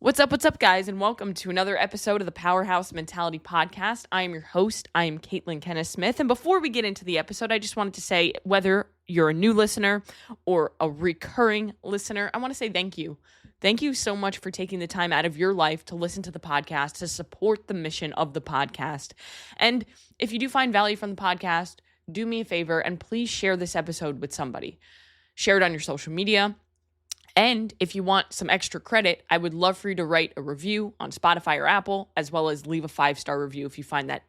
What's up, guys, and welcome to another episode of the Powerhouse Mentality podcast. I am your host. I am Caitlin Kenneth Smith, and before we get into the episode, I just wanted to say, whether you're a new listener or a recurring listener, I want to say thank you. Thank you so much for taking the time out of your life to listen to the podcast, to support the mission of the podcast. And if you do find value from the podcast, do me a favor and please share this episode with somebody. Share it on your social media. And if you want some extra credit, I would love for you to write a review on Spotify or Apple, as well as leave a 5-star review if you find that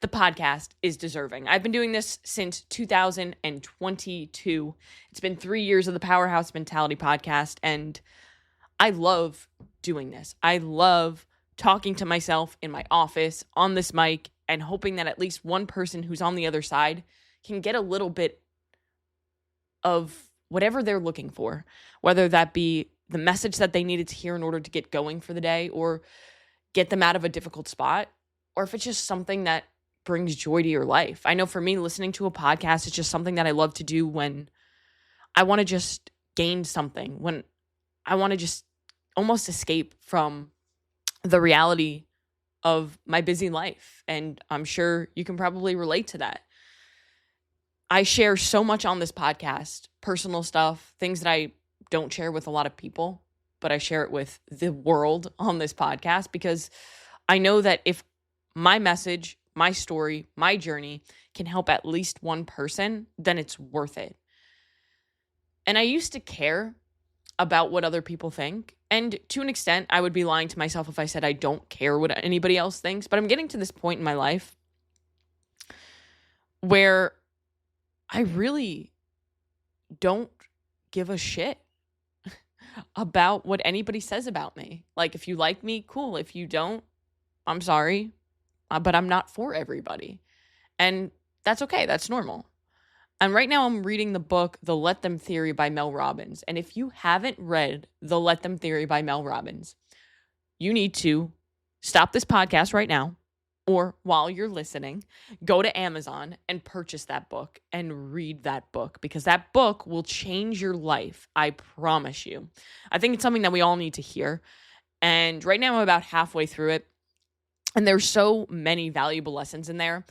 the podcast is deserving. I've been doing this since 2022. It's been 3 years of the Powerhouse Mentality podcast, and I love doing this. I love talking to myself in my office on this mic and hoping that at least one person who's on the other side can get a little bit of whatever they're looking for, whether that be the message that they needed to hear in order to get going for the day or get them out of a difficult spot, or if it's just something that brings joy to your life. I know for me, listening to a podcast is just something that I love to do when I want to just gain something, when I want to just almost escape from the reality of my busy life. And I'm sure you can probably relate to that. I share so much on this podcast, personal stuff, things that I don't share with a lot of people, but I share it with the world on this podcast because I know that if my message, my story, my journey can help at least one person, then it's worth it. And I used to care about what other people think. And to an extent, I would be lying to myself if I said I don't care what anybody else thinks. But I'm getting to this point in my life where I really don't give a shit about what anybody says about me. Like, if you like me, cool. If you don't, I'm sorry, but I'm not for everybody. And that's okay. That's normal. And right now I'm reading the book, The Let Them Theory by Mel Robbins. And if you haven't read The Let Them Theory by Mel Robbins, you need to stop this podcast right now. Or while you're listening, go to Amazon and purchase that book and read that book because that book will change your life. I promise you. I think it's something that we all need to hear. And right now I'm about halfway through it. And there's so many valuable lessons in there.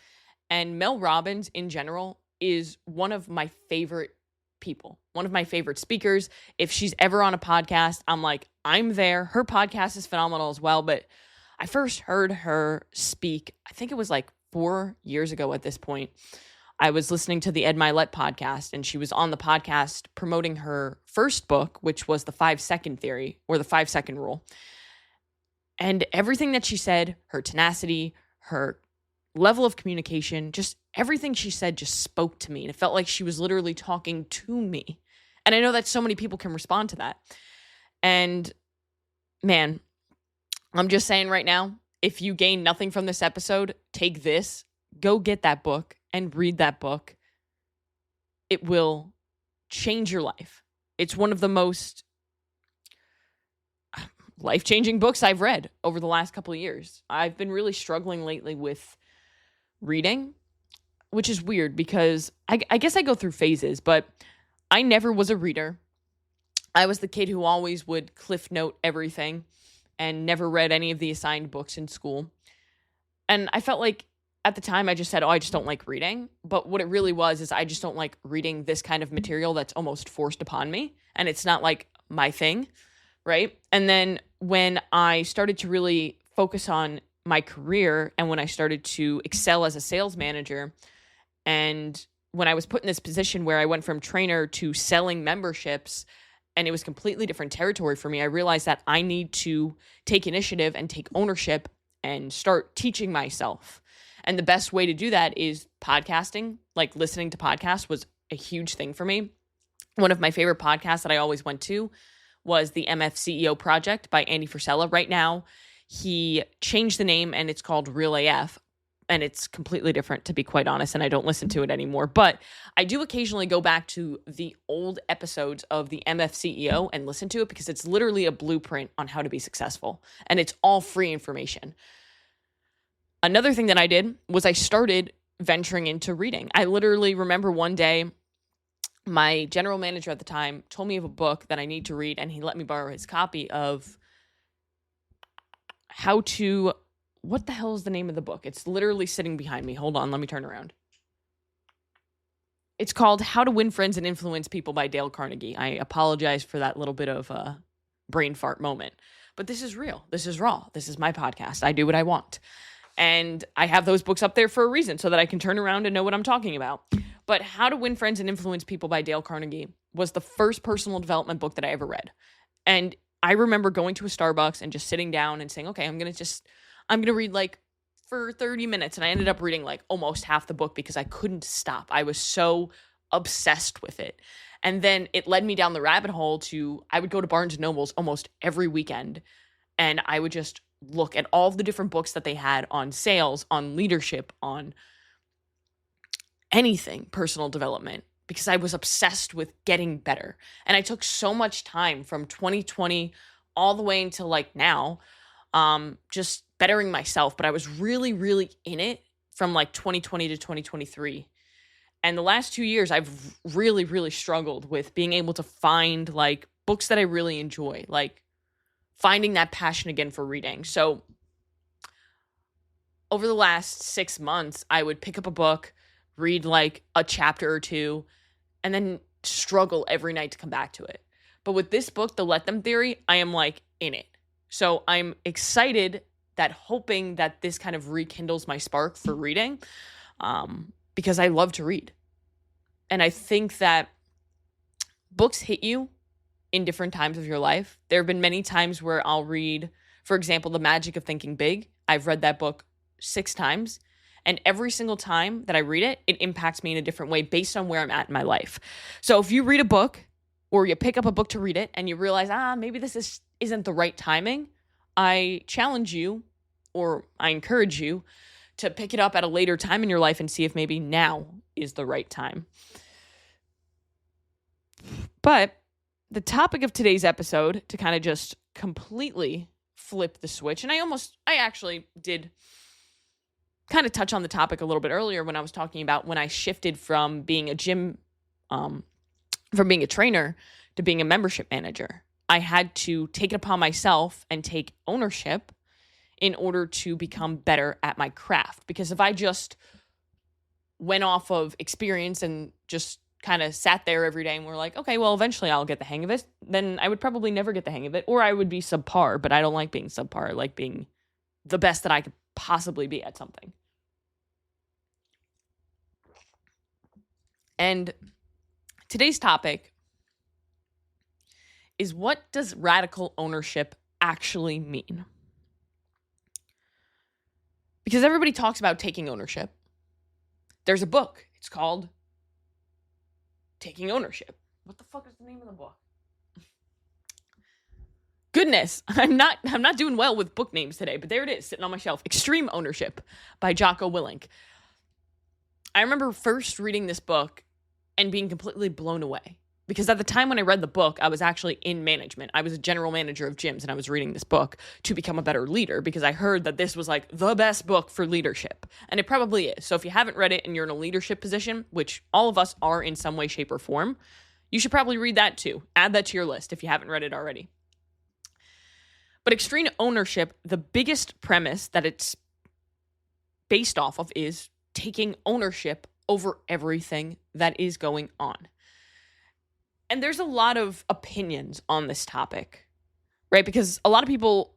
And Mel Robbins in general is one of my favorite people, one of my favorite speakers. If she's ever on a podcast, I'm like, I'm there. Her podcast is phenomenal as well. But I first heard her speak, I think it was like 4 years ago at this point. I was listening to the Ed Milet podcast, and she was on the podcast promoting her first book, which was the 5-second theory or the 5-second rule. And everything that she said, her tenacity, her level of communication, just everything she said just spoke to me. And it felt like she was literally talking to me. And I know that so many people can respond to that. And man, I'm just saying right now, if you gain nothing from this episode, take this, go get that book and read that book. It will change your life. It's one of the most life-changing books I've read over the last couple of years. I've been really struggling lately with reading, which is weird because I guess I go through phases, but I never was a reader. I was the kid who always would cliff note everything and never read any of the assigned books in school. And I felt like at the time I just said, I just don't like reading. But what it really was is I just don't like reading this kind of material that's almost forced upon me. And it's not like my thing, right? And then when I started to really focus on my career and when I started to excel as a sales manager, and when I was put in this position where I went from trainer to selling memberships, and it was completely different territory for me, I realized that I need to take initiative and take ownership and start teaching myself. And the best way to do that is podcasting. Like, listening to podcasts was a huge thing for me. One of my favorite podcasts that I always went to was the MF CEO Project by Andy Frisella. Right now, he changed the name and it's called Real AF. And it's completely different, to be quite honest, and I don't listen to it anymore. But I do occasionally go back to the old episodes of the MF CEO and listen to it because it's literally a blueprint on how to be successful. And it's all free information. Another thing that I did was I started venturing into reading. I literally remember one day, my general manager at the time told me of a book that I need to read, and he let me borrow his copy of what the hell is the name of the book? It's literally sitting behind me. Hold on, let me turn around. It's called How to Win Friends and Influence People by Dale Carnegie. I apologize for that little bit of a brain fart moment. But this is real. This is raw. This is my podcast. I do what I want. And I have those books up there for a reason so that I can turn around and know what I'm talking about. But How to Win Friends and Influence People by Dale Carnegie was the first personal development book that I ever read. And I remember going to a Starbucks and just sitting down and saying, okay, I'm going to read like for 30 minutes. And I ended up reading like almost half the book because I couldn't stop. I was so obsessed with it. And then it led me down the rabbit hole I would go to Barnes & Noble's almost every weekend, and I would just look at all of the different books that they had on sales, on leadership, on anything personal development, because I was obsessed with getting better. And I took so much time from 2020 all the way until like now, just bettering myself. But I was really, really in it from like 2020 to 2023. And the last 2 years, I've really, really struggled with being able to find like books that I really enjoy, like finding that passion again for reading. So over the last 6 months, I would pick up a book, read like a chapter or two, and then struggle every night to come back to it. But with this book, The Let Them Theory, I am like in it. So I'm excited hoping that this kind of rekindles my spark for reading, because I love to read. And I think that books hit you in different times of your life. There have been many times where I'll read, for example, The Magic of Thinking Big. I've read that book 6 times. And every single time that I read it, it impacts me in a different way based on where I'm at in my life. So if you read a book or you pick up a book to read it and you realize, maybe this isn't the right timing, I challenge you, or I encourage you to pick it up at a later time in your life and see if maybe now is the right time. But the topic of today's episode, to kind of just completely flip the switch, and I actually did kind of touch on the topic a little bit earlier when I was talking about when I shifted from being a trainer to being a membership manager. I had to take it upon myself and take ownership in order to become better at my craft. Because if I just went off of experience and just kind of sat there every day and were like, okay, well, eventually I'll get the hang of it, then I would probably never get the hang of it, or I would be subpar. But I don't like being subpar. I like being the best that I could possibly be at something. And today's topic is, what does radical ownership actually mean? Because everybody talks about taking ownership. There's a book. It's called Taking Ownership. What the fuck is the name of the book? Goodness, I'm not doing well with book names today, but there it is, sitting on my shelf. Extreme Ownership by Jocko Willink. I remember first reading this book and being completely blown away. Because at the time when I read the book, I was actually in management. I was a general manager of gyms, and I was reading this book to become a better leader because I heard that this was like the best book for leadership. And it probably is. So if you haven't read it and you're in a leadership position, which all of us are in some way, shape, or form, you should probably read that too. Add that to your list if you haven't read it already. But extreme ownership, the biggest premise that it's based off of is taking ownership over everything that is going on. And there's a lot of opinions on this topic, right? Because a lot of people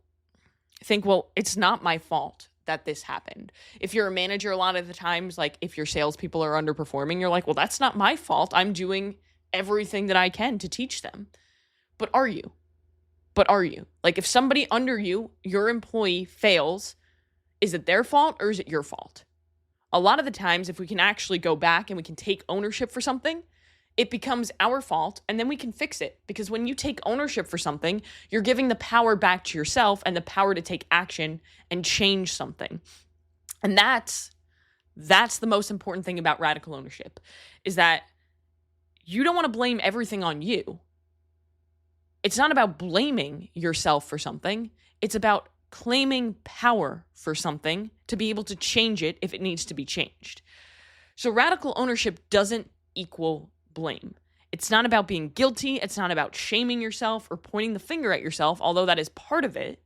think, well, it's not my fault that this happened. If you're a manager, a lot of the times, like if your salespeople are underperforming, you're like, well, that's not my fault. I'm doing everything that I can to teach them. But are you? Like if somebody under you, your employee fails, is it their fault or is it your fault? A lot of the times, if we can actually go back and we can take ownership for something, it becomes our fault, and then we can fix it. Because when you take ownership for something, you're giving the power back to yourself and the power to take action and change something. And that's the most important thing about radical ownership, is that you don't want to blame everything on you. It's not about blaming yourself for something. It's about claiming power for something to be able to change it if it needs to be changed. So radical ownership doesn't equal blame. It's not about being guilty. It's not about shaming yourself or pointing the finger at yourself, although that is part of it.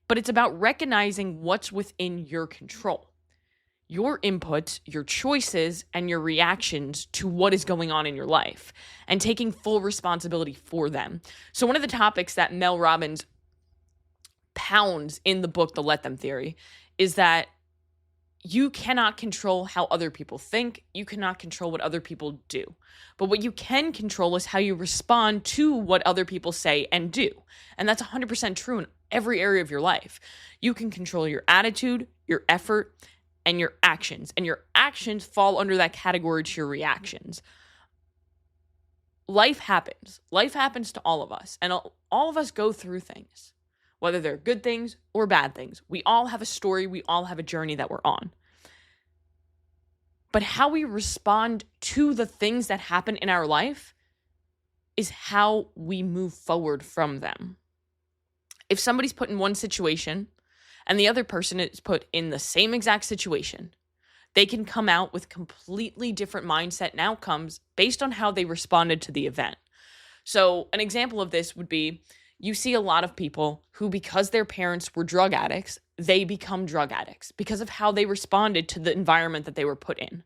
but it's about recognizing what's within your control, your inputs, your choices, and your reactions to what is going on in your life, and taking full responsibility for them. So one of the topics that Mel Robbins pounds in the book, The Let Them Theory, is that you cannot control how other people think. You cannot control what other people do. But what you can control is how you respond to what other people say and do. And that's 100% true in every area of your life. You can control your attitude, your effort, and your actions. And your actions fall under that category to your reactions. Life happens. Life happens to all of us. And all of us go through things, whether they're good things or bad things. We all have a story. We all have a journey that we're on. But how we respond to the things that happen in our life is how we move forward from them. If somebody's put in one situation and the other person is put in the same exact situation, they can come out with completely different mindset and outcomes based on how they responded to the event. So an example of this would be, you see a lot of people who, because their parents were drug addicts, they become drug addicts because of how they responded to the environment that they were put in.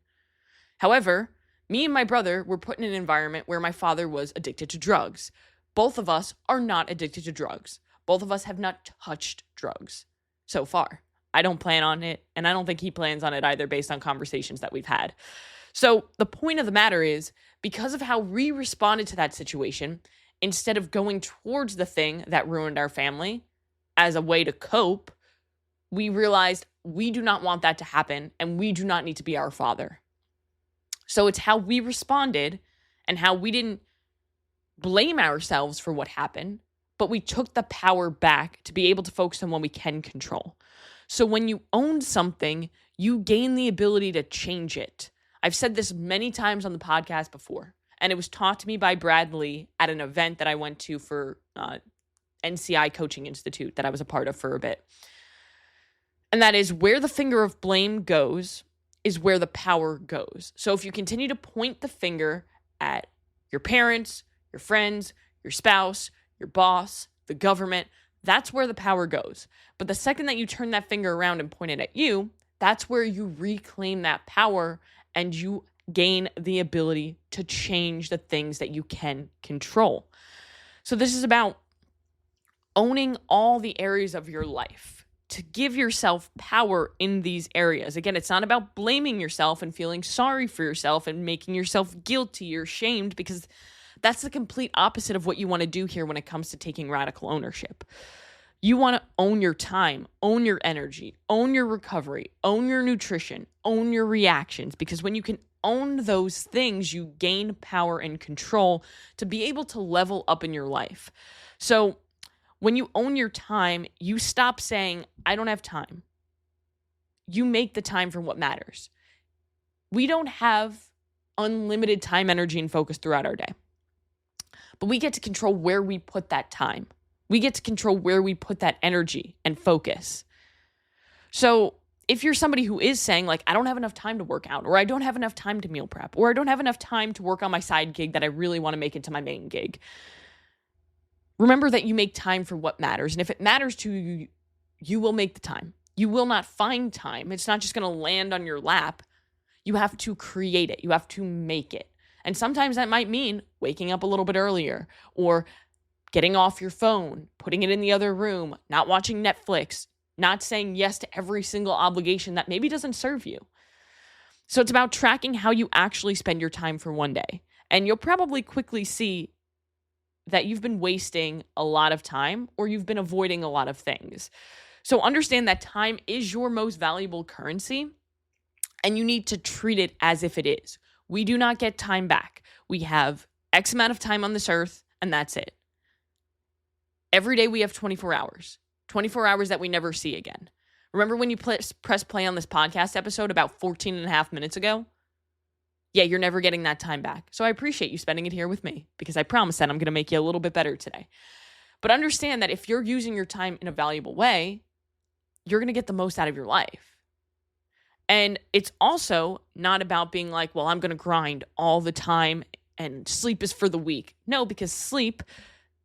However, me and my brother were put in an environment where my father was addicted to drugs. Both of us are not addicted to drugs. Both of us have not touched drugs so far. I don't plan on it, and I don't think he plans on it either based on conversations that we've had. So the point of the matter is, because of how we responded to that situation, instead of going towards the thing that ruined our family as a way to cope, we realized we do not want that to happen, and we do not need to be our father. So it's how we responded and how we didn't blame ourselves for what happened, but we took the power back to be able to focus on what we can control. So when you own something, you gain the ability to change it. I've said this many times on the podcast before, and it was taught to me by Brad Lee at an event that I went to for NCI Coaching Institute that I was a part of for a bit. And that is, where the finger of blame goes is where the power goes. So if you continue to point the finger at your parents, your friends, your spouse, your boss, the government, that's where the power goes. But the second that you turn that finger around and point it at you, that's where you reclaim that power and you gain the ability to change the things that you can control. So this is about owning all the areas of your life, to give yourself power in these areas. Again, it's not about blaming yourself and feeling sorry for yourself and making yourself guilty or shamed, because that's the complete opposite of what you want to do here when it comes to taking radical ownership. You want to own your time, own your energy, own your recovery, own your nutrition, own your reactions, because when you can own those things, you gain power and control to be able to level up in your life. So when you own your time, you stop saying, I don't have time. You make the time for what matters. We don't have unlimited time, energy, and focus throughout our day. But we get to control where we put that time. We get to control where we put that energy and focus. So if you're somebody who is saying, like, I don't have enough time to work out, or I don't have enough time to meal prep, or I don't have enough time to work on my side gig that I really want to make into my main gig, remember that you make time for what matters. And if it matters to you, you will make the time. You will not find time. It's not just going to land on your lap. You have to create it. You have to make it. And sometimes that might mean waking up a little bit earlier, or getting off your phone, putting it in the other room, not watching Netflix, not saying yes to every single obligation that maybe doesn't serve you. So it's about tracking how you actually spend your time for one day. And you'll probably quickly see that you've been wasting a lot of time, or you've been avoiding a lot of things. So understand that time is your most valuable currency, and you need to treat it as if it is. We do not get time back. We have X amount of time on this earth, and that's it. Every day we have 24 hours. 24 hours that we never see again. Remember when you press play on this podcast episode about 14 and a half minutes ago? Yeah, you're never getting that time back. So I appreciate you spending it here with me, because I promise that I'm going to make you a little bit better today. But understand that if you're using your time in a valuable way, you're going to get the most out of your life. And it's also not about being like, well, I'm going to grind all the time and sleep is for the weak. No, because sleep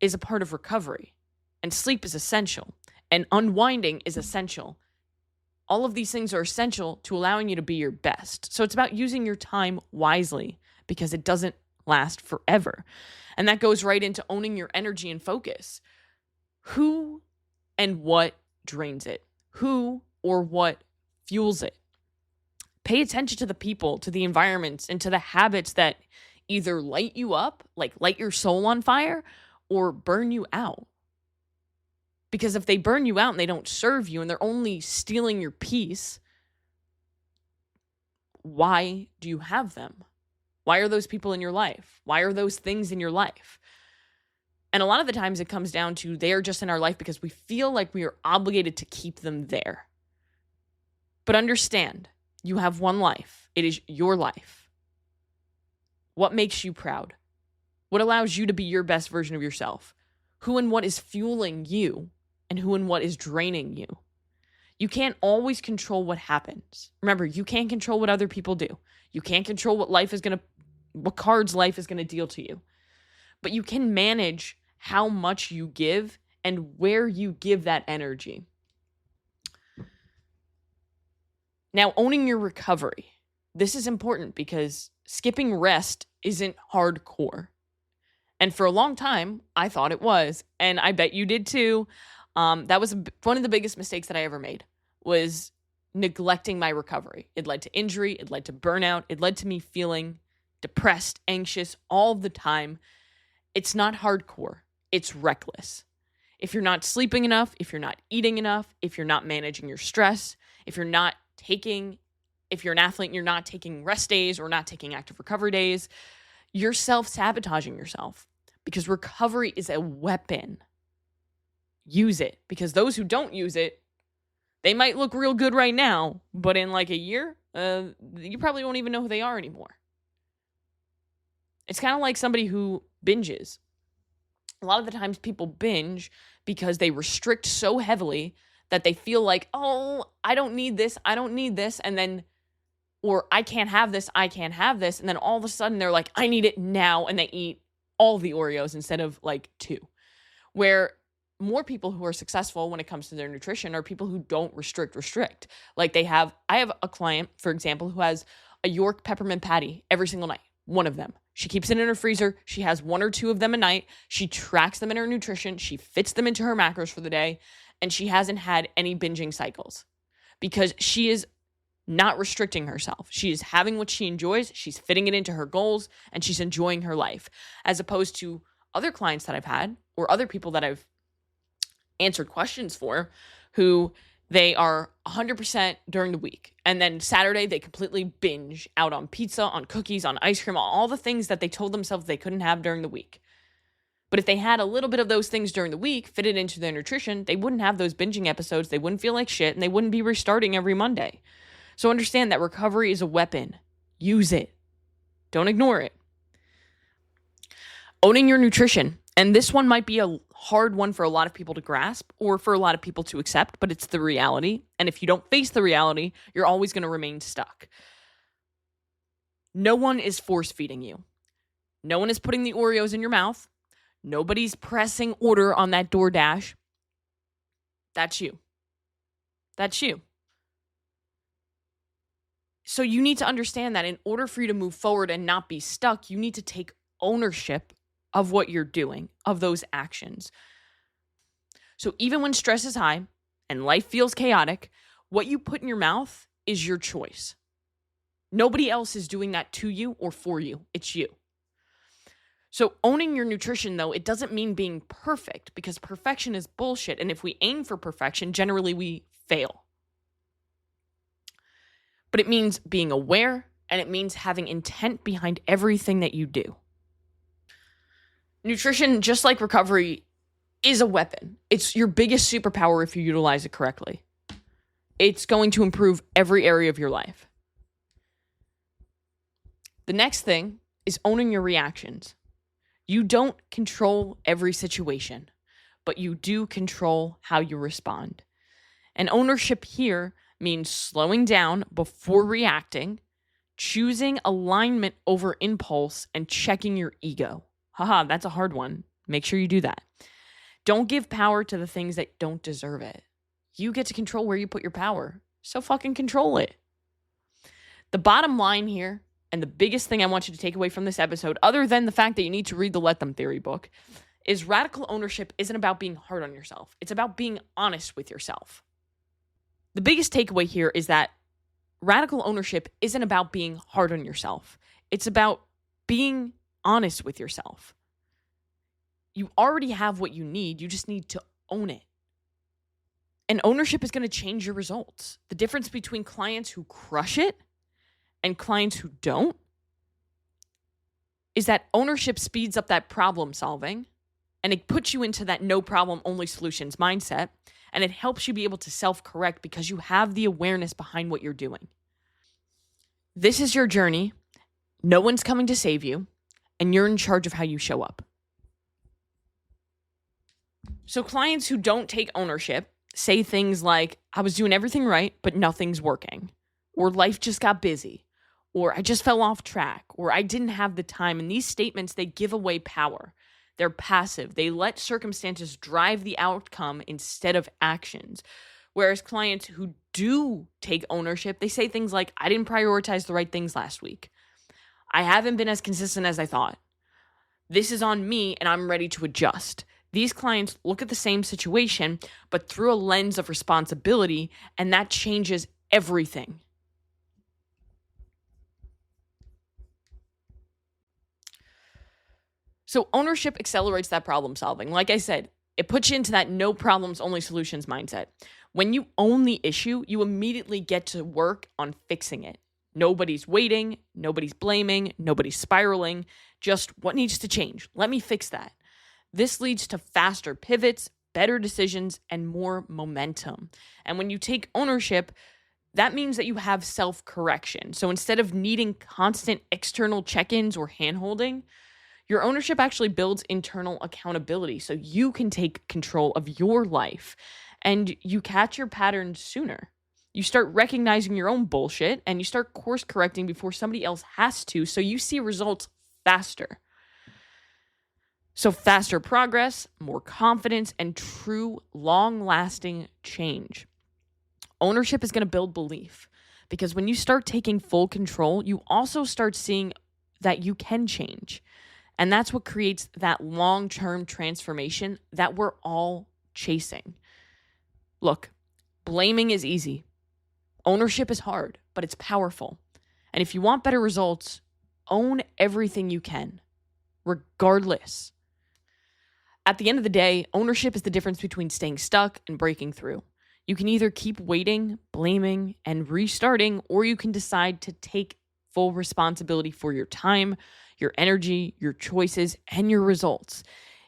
is a part of recovery, and sleep is essential. And unwinding is essential. All of these things are essential to allowing you to be your best. So it's about using your time wisely because it doesn't last forever. And that goes right into owning your energy and focus. Who and what drains it? Who or what fuels it? Pay attention to the people, to the environments, and to the habits that either light you up, like light your soul on fire, or burn you out. Because if they burn you out and they don't serve you and they're only stealing your peace, why do you have them? Why are those people in your life? Why are those things in your life? And a lot of the times it comes down to they're just in our life because we feel like we are obligated to keep them there. But understand, you have one life. It is your life. What makes you proud? What allows you to be your best version of yourself? Who and what is fueling you? And who and what is draining you? You can't always control what happens. Remember, you can't control what other people do. You can't control what cards life is going to deal to you. But you can manage how much you give and where you give that energy. Now, owning your recovery. This is important because skipping rest isn't hardcore. And for a long time, I thought it was. And I bet you did too. That was one of the biggest mistakes that I ever made, was neglecting my recovery. It led to injury. It led to burnout. It led to me feeling depressed, anxious all the time. It's not hardcore. It's reckless. If you're not sleeping enough, if you're not eating enough, if you're not managing your stress, if you're an athlete and you're not taking rest days or not taking active recovery days, you're self-sabotaging yourself, because recovery is a weapon. Use it, because those who don't use it, they might look real good right now, but in like a year, you probably won't even know who they are anymore. It's kind of like somebody who binges. A lot of the times people binge because they restrict so heavily that they feel like, oh, I don't need this, and then, or I can't have this, and then all of a sudden they're like, I need it now, and they eat all the Oreos instead of like 2. Where more people who are successful when it comes to their nutrition are people who don't restrict. Like I have a client, for example, who has a York peppermint patty every single night. One of them. She keeps it in her freezer. She has 1 or 2 of them a night. She tracks them in her nutrition. She fits them into her macros for the day. And she hasn't had any binging cycles because she is not restricting herself. She is having what she enjoys. She's fitting it into her goals and she's enjoying her life, as opposed to other clients that I've had or other people that I've answered questions for, who they are 100% during the week. And then Saturday, they completely binge out on pizza, on cookies, on ice cream, all the things that they told themselves they couldn't have during the week. But if they had a little bit of those things during the week, fitted into their nutrition, they wouldn't have those binging episodes, they wouldn't feel like shit, and they wouldn't be restarting every Monday. So understand that recovery is a weapon. Use it. Don't ignore it. Owning your nutrition. And this one might be a hard one for a lot of people to grasp or for a lot of people to accept, but it's the reality. And if you don't face the reality, you're always going to remain stuck. No one is force feeding you. No one is putting the Oreos in your mouth. Nobody's pressing order on that DoorDash. That's you. That's you. So you need to understand that in order for you to move forward and not be stuck, you need to take ownership of what you're doing, of those actions. So even when stress is high and life feels chaotic, what you put in your mouth is your choice. Nobody else is doing that to you or for you. It's you. So owning your nutrition, though, it doesn't mean being perfect, because perfection is bullshit. And if we aim for perfection, generally we fail. But it means being aware, and it means having intent behind everything that you do. Nutrition, just like recovery, is a weapon. It's your biggest superpower if you utilize it correctly. It's going to improve every area of your life. The next thing is owning your reactions. You don't control every situation, but you do control how you respond. And ownership here means slowing down before reacting, choosing alignment over impulse, and checking your ego. Haha, that's a hard one. Make sure you do that. Don't give power to the things that don't deserve it. You get to control where you put your power. So fucking control it. The bottom line here, and the biggest thing I want you to take away from this episode, other than the fact that you need to read the Let Them Theory book, is radical ownership isn't about being hard on yourself. It's about being honest with yourself. The biggest takeaway here is that radical ownership isn't about being hard on yourself. It's about being honest with yourself. You already have what you need. You just need to own it. And ownership is going to change your results. The difference between clients who crush it and clients who don't is that ownership speeds up that problem solving, and it puts you into that no problem, only solutions mindset, and it helps you be able to self-correct because you have the awareness behind what you're doing. This is your journey. No one's coming to save you, and you're in charge of how you show up. So clients who don't take ownership say things like, I was doing everything right, but nothing's working. Or life just got busy. Or I just fell off track. Or I didn't have the time. And these statements, they give away power. They're passive. They let circumstances drive the outcome instead of actions. Whereas clients who do take ownership, they say things like, I didn't prioritize the right things last week. I haven't been as consistent as I thought. This is on me and I'm ready to adjust. These clients look at the same situation, but through a lens of responsibility, and that changes everything. So ownership accelerates that problem solving. Like I said, it puts you into that no problems, only solutions mindset. When you own the issue, you immediately get to work on fixing it. Nobody's waiting, nobody's blaming, nobody's spiraling. Just what needs to change? Let me fix that. This leads to faster pivots, better decisions, and more momentum. And when you take ownership, that means that you have self-correction. So instead of needing constant external check-ins or hand-holding, your ownership actually builds internal accountability so you can take control of your life and you catch your patterns sooner. You start recognizing your own bullshit and you start course correcting before somebody else has to, so you see results faster. So faster progress, more confidence, and true long-lasting change. Ownership is going to build belief because when you start taking full control, you also start seeing that you can change. And that's what creates that long-term transformation that we're all chasing. Look, blaming is easy. Ownership is hard, but it's powerful. And if you want better results, own everything you can, regardless. At the end of the day, ownership is the difference between staying stuck and breaking through. You can either keep waiting, blaming, and restarting, or you can decide to take full responsibility for your time, your energy, your choices, and your results.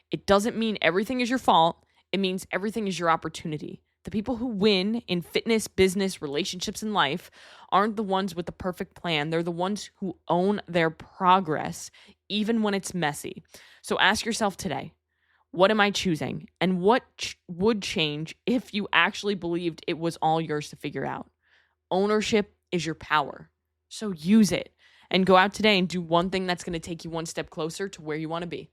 It doesn't mean everything is your fault. It means everything is your opportunity. The people who win in fitness, business, relationships, and life aren't the ones with the perfect plan. They're the ones who own their progress, even when it's messy. So ask yourself today, what am I choosing? And what would change if you actually believed it was all yours to figure out? Ownership is your power. So use it and go out today and do one thing that's going to take you one step closer to where you want to be.